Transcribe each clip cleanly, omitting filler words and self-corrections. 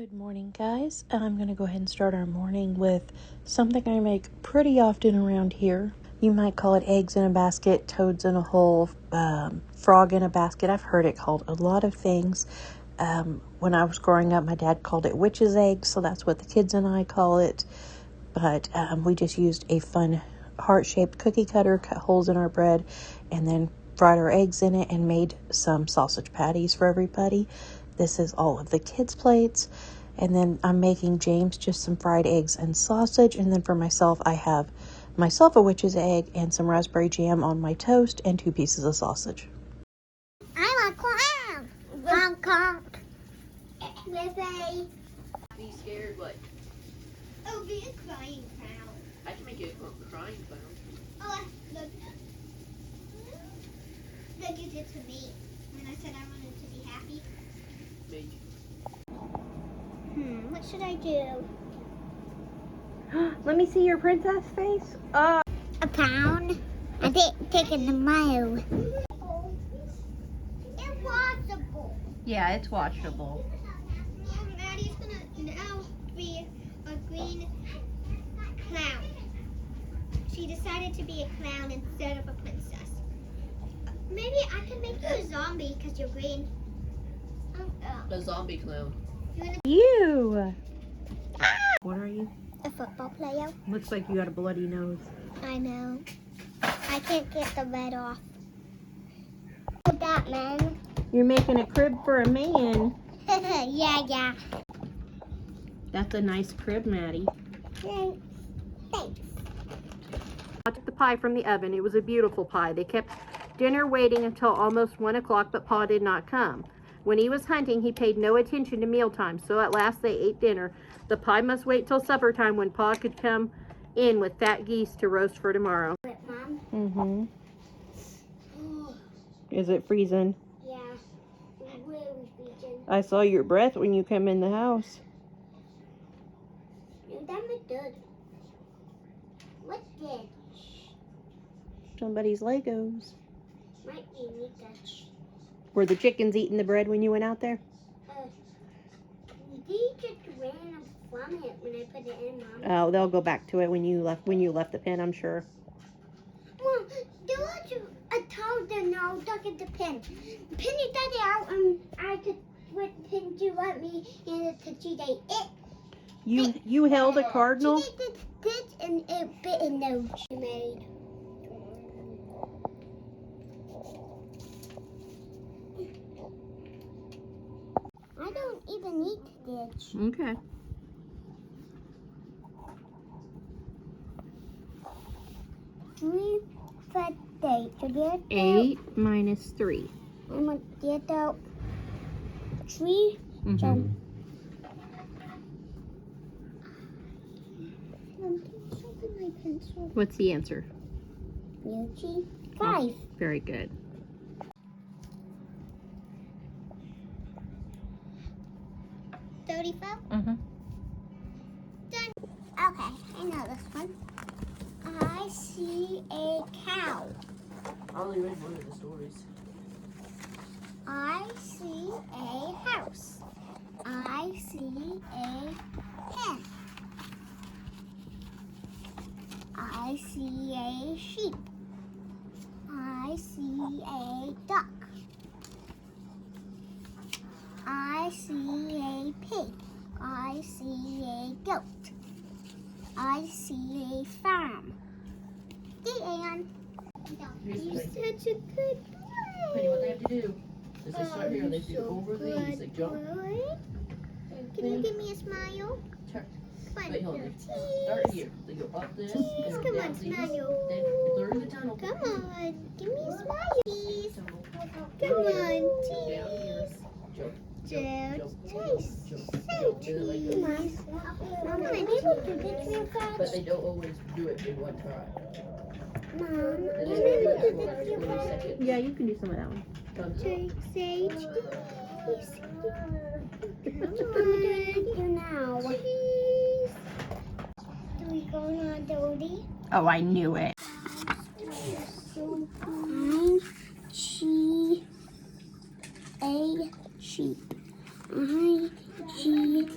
Good morning, guys. I'm going to go ahead and start our morning with something I make pretty often around here. You might call it eggs in a basket, toads in a hole, frog in a basket. I've heard it called a lot of things. When I was growing up, my dad called it witch's eggs, so that's what the kids and I call it. But we just used a fun heart-shaped cookie cutter, cut holes in our bread, and then fried our eggs in it and made some sausage patties for everybody. This is all of the kids' plates. And then I'm making James just some fried eggs and sausage. And then for myself, I have myself a witch's egg and some raspberry jam on my toast and 2 pieces of sausage. I'm a clown. Honk honk. With a... Be scared, what? Oh, be a crying clown. I can make you a crying clown. Oh, look. Look, you did to me. When I said I wanted to be happy. Me. What should I do? Let me see your princess face. A pound. I didn't take it in the mail. It's watchable. Yeah, it's watchable. Maddie's gonna now be a green clown. She decided to be a clown instead of a princess. Maybe I can make you a zombie because you're green. A zombie clown. You! What are you? A football player. Looks like you got a bloody nose. I know. I can't get the red off. That man. You're making a crib for a man. yeah. That's a nice crib, Maddie. Thanks. I took the pie from the oven. It was a beautiful pie. They kept dinner waiting until almost 1 o'clock, but Pa did not come. When he was hunting, he paid no attention to mealtime, so at last they ate dinner. The pie must wait till supper time when Pa could come in with fat geese to roast for tomorrow. Wait, Mom? Is it freezing? Yeah. Really freezing. I saw your breath when you came in the house. That was good. What's this? Somebody's Legos. Might be Nika's. Were the chickens eating the bread when you went out there? They just ran from it when I put it in, Mom. Oh, they'll go back to it when you left the pen, I'm sure. Mom, there was a toad that now stuck at the pin. The pin is got it out and I could put the pin to let me and it to she ate it. You held a cardinal? She did this and it bit a nose she made. I don't even eat this. Okay. Three fat days. 8 minus 3. I'm gonna get out 3. Mm-hmm. What's the answer? 5. Very good. Mm-hmm. Done. Okay, I know this one. I see a cow. I only read one of the stories. I see a house. I see a pen. I see a sheep. I see a duck. I see a pig. I see a goat. I see a farm. The end. You're such a good boy. Penny, what they have to do is they start here and they do over these, they jump. Can you give me a smile? Sure. Come on. Wait, hold on. Start here. They go up this, Cheese, and come down on, these, smile. then through the tunnel. Come on. Give me a smile, please. Tunnel. Come on, Down here. cheese. Jump. Cheese. Jump. So Do it like cheese. this. Mom, I able to do this real But fast? they don't always do it in one try. Mom, And I'm they able do to do it this for real 20 fast? seconds. Yeah, you can do some of that one. Say cheese. Come on. Do now. Cheese. Do we go on Dodie? Oh, I knew it. I see a sheep. I see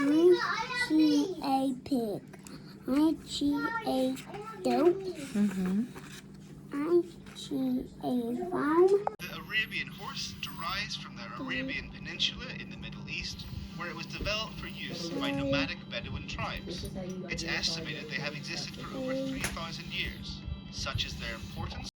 I see a pig. I see a goat. I see a farm. The Arabian horse derives from the Arabian Peninsula in the Middle East, where it was developed for use by nomadic Bedouin tribes. It's estimated they have existed for over 3,000 years. Such is their importance.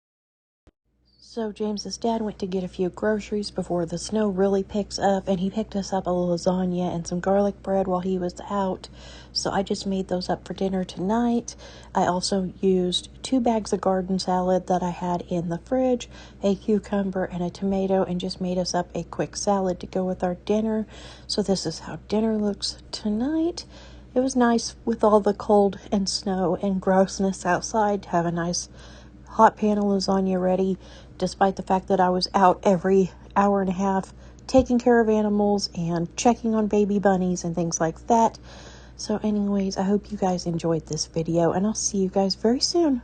So James's dad went to get a few groceries before the snow really picks up, and he picked us up a lasagna and some garlic bread while he was out. So I just made those up for dinner tonight. I also used 2 bags of garden salad that I had in the fridge, a cucumber and a tomato, and just made us up a quick salad to go with our dinner. So this is how dinner looks tonight. It was nice with all the cold and snow and grossness outside to have a nice hot pan of lasagna ready, despite the fact that I was out every hour and a half taking care of animals and checking on baby bunnies and things like that. So anyways, I hope you guys enjoyed this video, and I'll see you guys very soon.